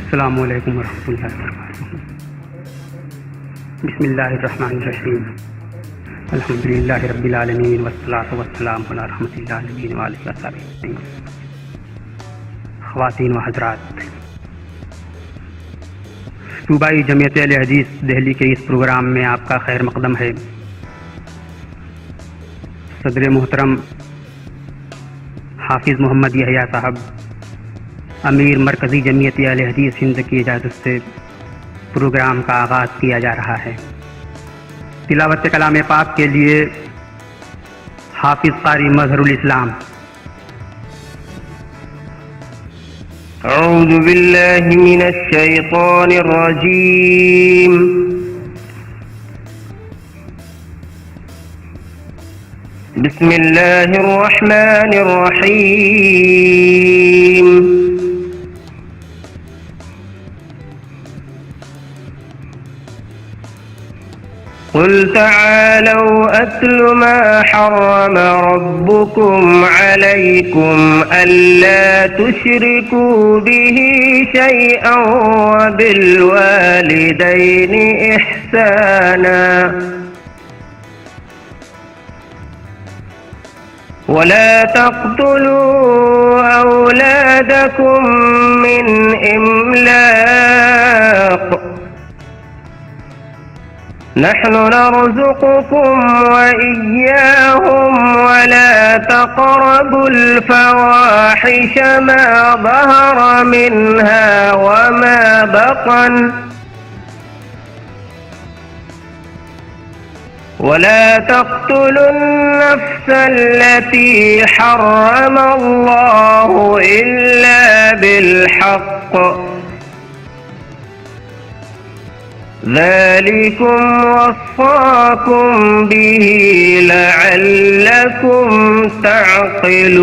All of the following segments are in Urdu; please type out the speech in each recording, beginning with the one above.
السلام علیکم ورحمۃ اللہ وبرکاتہ۔ بسم اللہ الرحمن الرحیم، الحمد للہ رب العالمین والصلاۃ والسلام علی رحمۃ اللہ العالمین وآلہ وصحبہ اجمعین۔ خواتین و حضرات، صوبائی جمعیت اہل حدیث دہلی کے اس پروگرام میں آپ کا خیر مقدم ہے۔ صدر محترم حافظ محمد یحییٰ صاحب، امیر مرکزی جمعیت اہل حدیث ہند کی اجازت سے پروگرام کا آغاز کیا جا رہا ہے۔ تلاوت کلام پاک کے لیے حافظ قاری مظہر الاسلام۔ اعوذ باللہ من الشیطان الرجیم، بسم اللہ الرحمن الرحیم۔ قل تعالوا أتل ما حرم ربكم عليكم ألا تشركوا به شيئا وبالوالدين إحسانا ولا تقتلوا أولادكم من إملاق نحن نرزقكم وإياهم ولا تقربوا الفواحش ما ظهر منها وما بطن ولا تقتلوا النفس التي حرم الله إلا بالحق ذلكم وصاكم به لعلكم تعقلون۔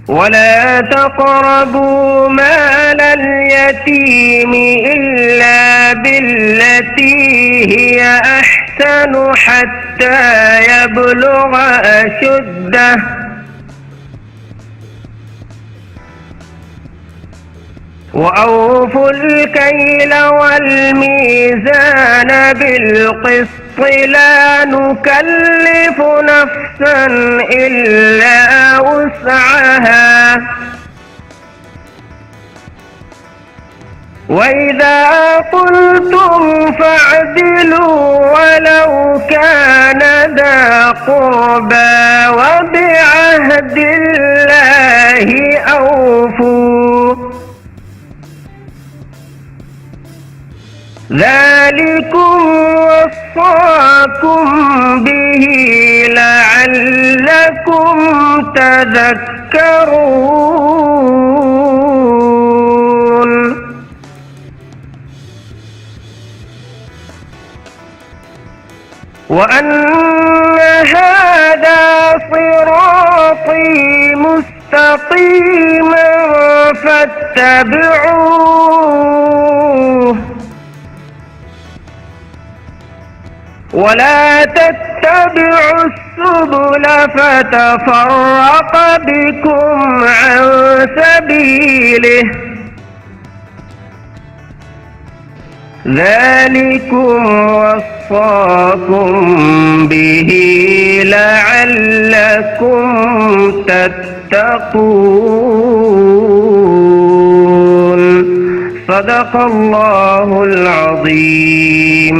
ولا تقربوا مال اليتيم إلا بالتي هي أحسن حتى يبلغ أشده وأوفوا الكيل والميزان بالقسط لا نكلف نفسا إلا وسعها وإذا قلتم فاعدلوا ولو كان ذا قربى وبعهد الله أوفوا ذلكم وصاكم به لعلكم تذكرون۔ وأن هذا صراطي مستقيما فاتبعوه ولا تتبعوا السبل فتفرق بكم عن سبيله ذلكم وصاكم به لعلكم تتقون۔ صدق اللہ العظیم۔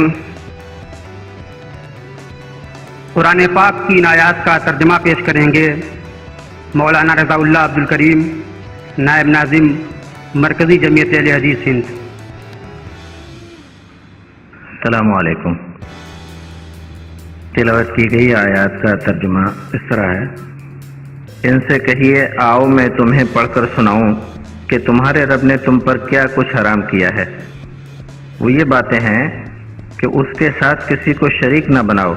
قرآن پاک کی ان آیات کا ترجمہ پیش کریں گے مولانا رضا اللہ عبدالکریم، نائب ناظم مرکزی جمعیت اہل حدیث ہند۔ السلام علیکم۔ تلاوت کی گئی آیات کا ترجمہ اس طرح ہے: ان سے کہیے آؤ میں تمہیں پڑھ کر سناؤں کہ تمہارے رب نے تم پر کیا کچھ حرام کیا ہے۔ وہ یہ باتیں ہیں کہ اس کے ساتھ کسی کو شریک نہ بناؤ،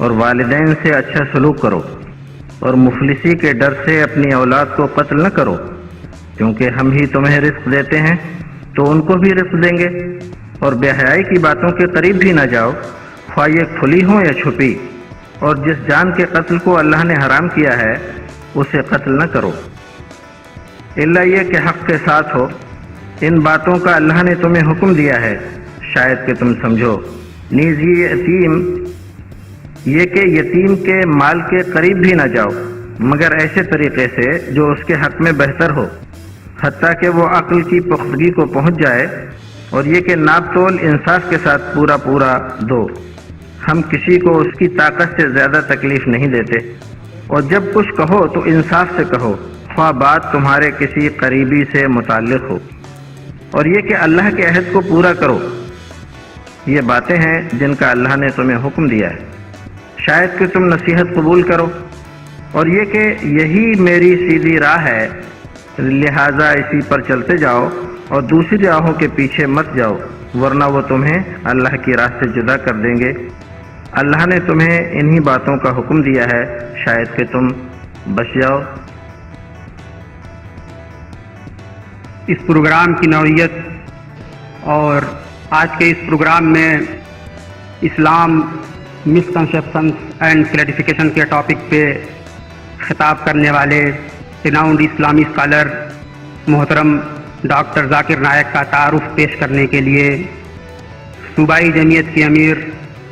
اور والدین سے اچھا سلوک کرو، اور مفلسی کے ڈر سے اپنی اولاد کو قتل نہ کرو، کیونکہ ہم ہی تمہیں رزق دیتے ہیں تو ان کو بھی رزق دیں گے۔ اور بے حیائی کی باتوں کے قریب بھی نہ جاؤ، خواہ یہ کھلی ہوں یا چھپی، اور جس جان کے قتل کو اللہ نے حرام کیا ہے اسے قتل نہ کرو الا یہ کہ حق کے ساتھ ہو۔ ان باتوں کا اللہ نے تمہیں حکم دیا ہے شاید کہ تم سمجھو۔ نیز یہ کہ یتیم کے مال کے قریب بھی نہ جاؤ مگر ایسے طریقے سے جو اس کے حق میں بہتر ہو، حتیٰ کہ وہ عقل کی پختگی کو پہنچ جائے، اور یہ کہ ناپ تول انصاف کے ساتھ پورا پورا دو۔ ہم کسی کو اس کی طاقت سے زیادہ تکلیف نہیں دیتے، اور جب کچھ کہو تو انصاف سے کہو، خواہ بات تمہارے کسی قریبی سے متعلق ہو، اور یہ کہ اللہ کے عہد کو پورا کرو۔ یہ باتیں ہیں جن کا اللہ نے تمہیں حکم دیا ہے شاید کہ تم نصیحت قبول کرو، اور یہ کہ یہی میری سیدھی راہ ہے، لہٰذا اسی پر چلتے جاؤ اور دوسری راہوں کے پیچھے مت جاؤ، ورنہ وہ تمہیں اللہ کی راہ سے جدا کر دیں گے۔ اللہ نے تمہیں انہی باتوں کا حکم دیا ہے شاید کہ تم بچ جاؤ۔ اس پروگرام کی نوعیت اور آج کے اس پروگرام میں اسلام مسکنسیپشنز اینڈ کلیریفیکیشن کے ٹاپک پہ خطاب کرنے والے ریناؤنڈ اسلامی اسکالر محترم ڈاکٹر ذاکر نائک کا تعارف پیش کرنے کے لیے صوبائی جمعیت کے امیر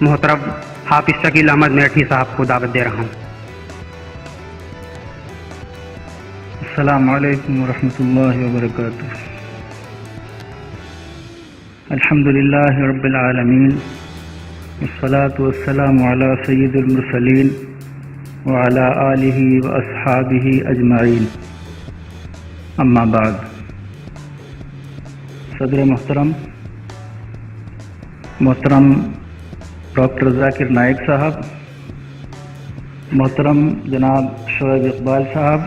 محترم حافظ شکیل احمد میٹھی صاحب کو دعوت دے رہا ہوں۔ السلام علیکم ورحمۃ اللہ وبرکاتہ۔ الحمد للہ رب العالمین والصلاة والسلام علی سید المرسلین وعلی آلہ واصحابہ اجمعین، اما بعد۔ صدر محترم ڈاکٹر ذاکر نائک صاحب، محترم جناب شعیب اقبال صاحب،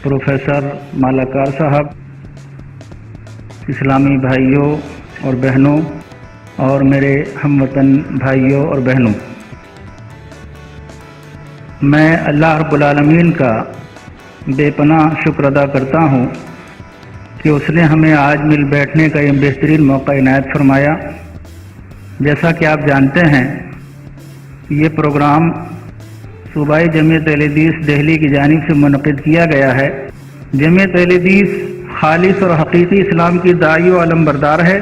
پروفیسر مالاکار صاحب، اسلامی بھائیوں اور بہنوں اور میرے ہم وطن بھائیوں اور بہنوں، میں اللہ رب العالمین کا بے پناہ شکر ادا کرتا ہوں کہ اس نے ہمیں آج مل بیٹھنے کا یہ بہترین موقع عنایت فرمایا۔ جیسا کہ آپ جانتے ہیں یہ پروگرام صوبائی جمعیت اہل حدیث دہلی کی جانب سے منعقد کیا گیا ہے۔ جمعیت اہل حدیث خالص اور حقیقی اسلام کی داعی و علم بردار ہے،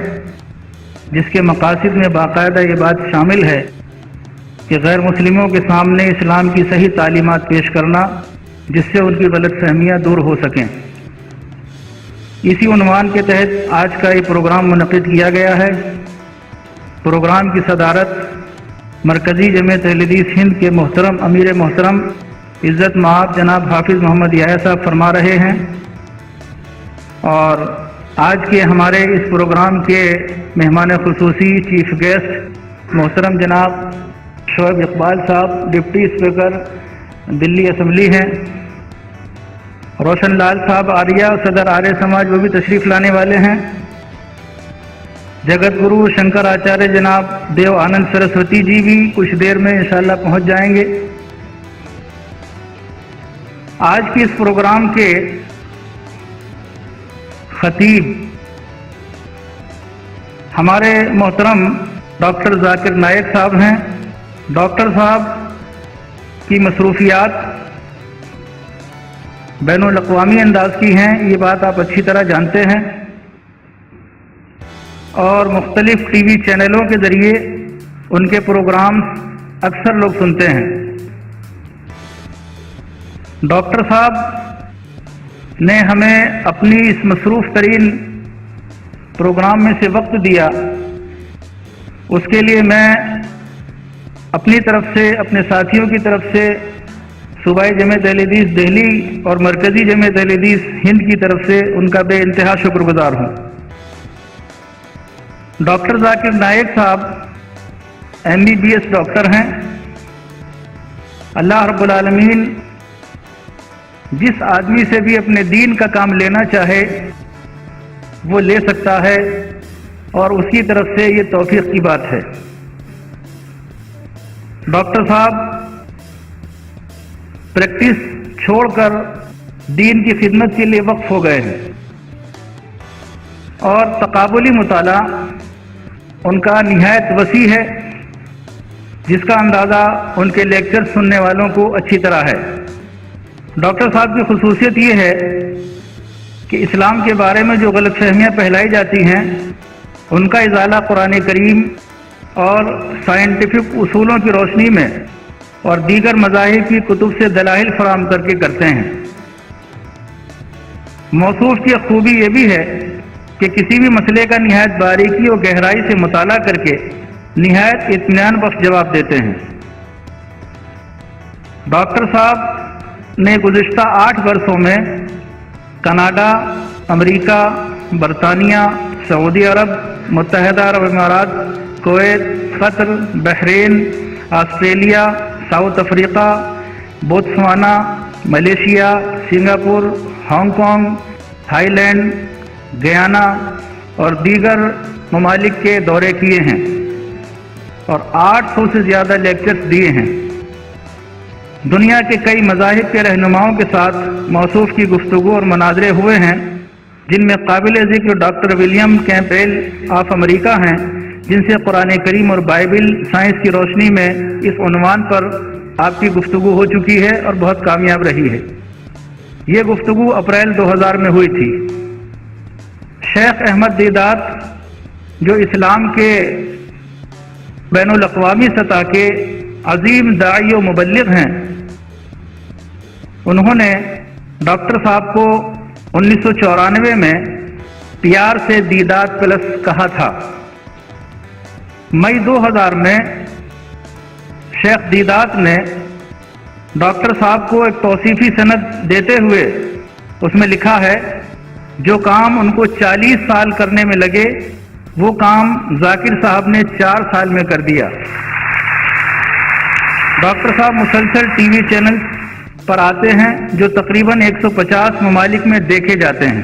جس کے مقاصد میں باقاعدہ یہ بات شامل ہے کہ غیر مسلموں کے سامنے اسلام کی صحیح تعلیمات پیش کرنا جس سے ان کی غلط فہمیاں دور ہو سکیں۔ اسی عنوان کے تحت آج کا یہ پروگرام منعقد کیا گیا ہے۔ پروگرام کی صدارت مرکزی جمعیت اہل حدیث ہند کے محترم امیر محترم عزت مآب جناب حافظ محمد یحییٰ صاحب فرما رہے ہیں، اور آج کے ہمارے اس پروگرام کے مہمان خصوصی چیف گیسٹ محترم جناب شعیب اقبال صاحب ڈپٹی اسپیکر دلی اسمبلی ہیں، روشن لال صاحب آریہ صدر آریہ سماج وہ بھی تشریف لانے والے ہیں، جگت گرو شنکر آچاریہ جناب دیو آنند سرسوتی جی بھی کچھ دیر میں انشاءاللہ پہنچ جائیں گے۔ آج کے اس پروگرام کے خطیب ہمارے محترم ڈاکٹر ذاکر نائک صاحب ہیں۔ ڈاکٹر صاحب کی مصروفیات بین الاقوامی انداز کی ہیں، یہ بات آپ اچھی طرح جانتے ہیں، اور مختلف ٹی وی چینلوں کے ذریعے ان کے پروگرامز اکثر لوگ سنتے ہیں۔ ڈاکٹر صاحب نے ہمیں اپنی اس مصروف ترین پروگرام میں سے وقت دیا، اس کے لیے میں اپنی طرف سے اپنے ساتھیوں کی طرف سے صوبائی جمعیت اہل حدیث دہلی اور مرکزی جمعیت اہل حدیث ہند کی طرف سے ان کا بے انتہا شکر گزار ہوں۔ ڈاکٹر ذاکر نائک صاحب MBBS ڈاکٹر ہیں۔ اللہ رب العالمین جس آدمی سے بھی اپنے دین کا کام لینا چاہے وہ لے سکتا ہے، اور اس کی طرف سے یہ توفیق کی بات ہے۔ ڈاکٹر صاحب پریکٹس چھوڑ کر دین کی خدمت کے لیے وقف ہو گئے ہیں، اور تقابلی مطالعہ ان کا نہایت وسیع ہے۔ جس کا اندازہ ان کے لیکچر سننے والوں کو اچھی طرح ہے۔ ڈاکٹر صاحب کی خصوصیت یہ ہے کہ اسلام کے بارے میں جو غلط فہمیاں پھیلائی جاتی ہیں ان کا ازالہ قرآن کریم اور سائنٹیفک اصولوں کی روشنی میں اور دیگر مذاہب کی کتب سے دلائل فراہم کر کے کرتے ہیں۔ موصوف کی خوبی یہ بھی ہے کہ کسی بھی مسئلے کا نہایت باریکی اور گہرائی سے مطالعہ کر کے نہایت اطمینان بخش جواب دیتے ہیں۔ ڈاکٹر صاحب نے گزشتہ 8 برسوں میں کینیڈا، امریکہ، برطانیہ، سعودی عرب، متحدہ عرب امارات، Kuwait, Qatar, Bahrain, Australia, South Africa, Botswana, Malaysia, Singapore, Hong Kong, Thailand, Guyana اور دیگر ممالک کے دورے کیے ہیں اور 800 سے زیادہ لیکچرز دیے ہیں۔ دنیا کے کئی مذاہب کے رہنماؤں کے ساتھ موصوف کی گفتگو اور مناظرے ہوئے ہیں، جن میں قابل ذکر doctor William Campbell of America ہیں، جن سے قرآن کریم اور بائبل سائنس کی روشنی میں اس عنوان پر آپ کی گفتگو ہو چکی ہے اور بہت کامیاب رہی ہے۔ یہ گفتگو اپریل 2000 میں ہوئی تھی۔ شیخ احمد دیدات جو اسلام کے بین الاقوامی سطح کے عظیم داعی و مبلغ ہیں، انہوں نے ڈاکٹر صاحب کو 1994 میں پیار سے دیدات پلس کہا تھا۔ مئی 2000 میں شیخ دیدات نے ڈاکٹر صاحب کو ایک توصیفی سند دیتے ہوئے اس میں لکھا ہے، جو کام ان کو 40 سال کرنے میں لگے وہ کام ذاکر صاحب نے 4 سال میں کر دیا۔ ڈاکٹر صاحب مسلسل ٹی وی چینل پر آتے ہیں جو تقریباً 150 ممالک میں دیکھے جاتے ہیں،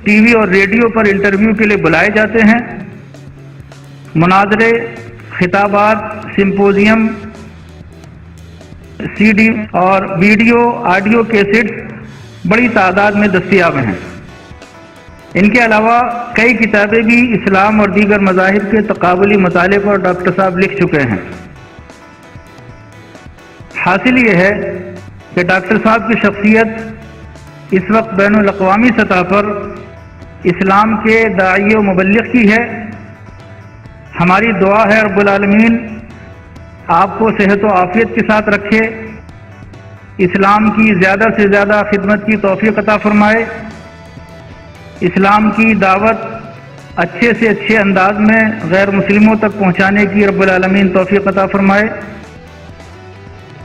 ٹی وی اور ریڈیو پر انٹرویو کے لیے بلائے جاتے ہیں، مناظرے، خطابات، سمپوزیم، سی ڈی اور ویڈیو آڈیو کیسٹس بڑی تعداد میں دستیاب ہیں۔ ان کے علاوہ کئی کتابیں بھی اسلام اور دیگر مذاہب کے تقابلی مطالعے پر ڈاکٹر صاحب لکھ چکے ہیں۔ حاصل یہ ہے کہ ڈاکٹر صاحب کی شخصیت اس وقت بین الاقوامی سطح پر اسلام کے داعی و مبلغ کی ہے۔ ہماری دعا ہے رب العالمین آپ کو صحت و عافیت کے ساتھ رکھے، اسلام کی زیادہ سے زیادہ خدمت کی توفیق عطا فرمائے، اسلام کی دعوت اچھے سے اچھے انداز میں غیر مسلموں تک پہنچانے کی رب العالمین توفیق عطا فرمائے۔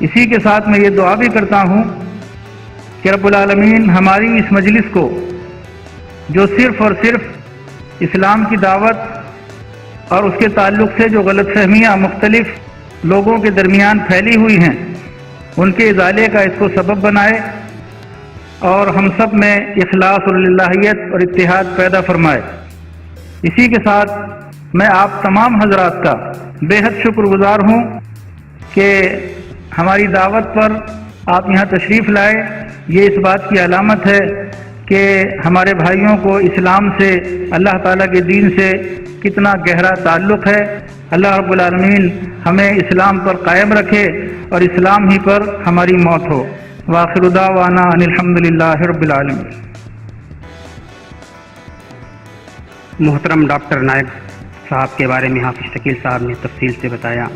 اسی کے ساتھ میں یہ دعا بھی کرتا ہوں کہ رب العالمین ہماری اس مجلس کو، جو صرف اور صرف اسلام کی دعوت اور اس کے تعلق سے جو غلط فہمیاں مختلف لوگوں کے درمیان پھیلی ہوئی ہیں، ان کے ازالے کا اس کو سبب بنائے اور ہم سب میں اخلاص اور للہیت اور اتحاد پیدا فرمائے۔ اسی کے ساتھ میں آپ تمام حضرات کا بے حد شکر گزار ہوں کہ ہماری دعوت پر آپ یہاں تشریف لائے۔ یہ اس بات کی علامت ہے کہ ہمارے بھائیوں کو اسلام سے، اللہ تعالیٰ کے دین سے کتنا گہرا تعلق ہے۔ اللہ رب العالمین ہمیں اسلام پر قائم رکھے اور اسلام ہی پر ہماری موت ہو۔ وآخر دعوانا ان الحمدللہ رب العالمین۔ محترم ڈاکٹر نائب صاحب کے بارے میں حافظ شکیل صاحب نے تفصیل سے بتایا۔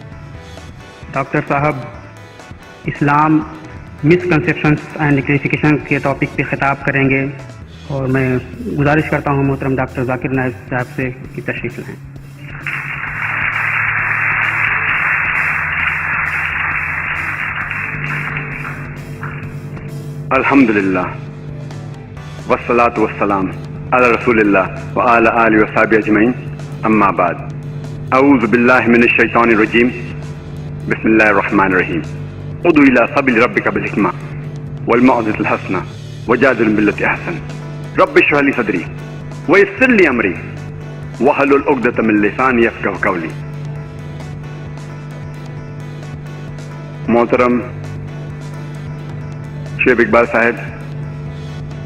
ڈاکٹر صاحب اسلام مسکنسیپشنس اینڈ کلیریفیکیشن کے ٹاپک پہ خطاب کریں گے، اور میں گزارش کرتا ہوں محترم ڈاکٹر ذاکر نائب صاحب سے کہ تشریف لائیں۔ الحمدللہ والصلاة والسلام علی رسول اللہ وعلی آلہ وصحبہ اجمعین، اما بعد، اعوذ باللہ من الشیطان الرجیم، بسم اللہ الرحمن الرحیم۔ ادعو الی سبیل ربک بالحکمہ والموعظۃ الحسنہ وجادلہم باللتی احسن، رب اشرح لی صدری ویسر لی امری واحلل عقدۃ من لسانی یفقہوا قولی۔ محترم شعیب اقبال صاحب،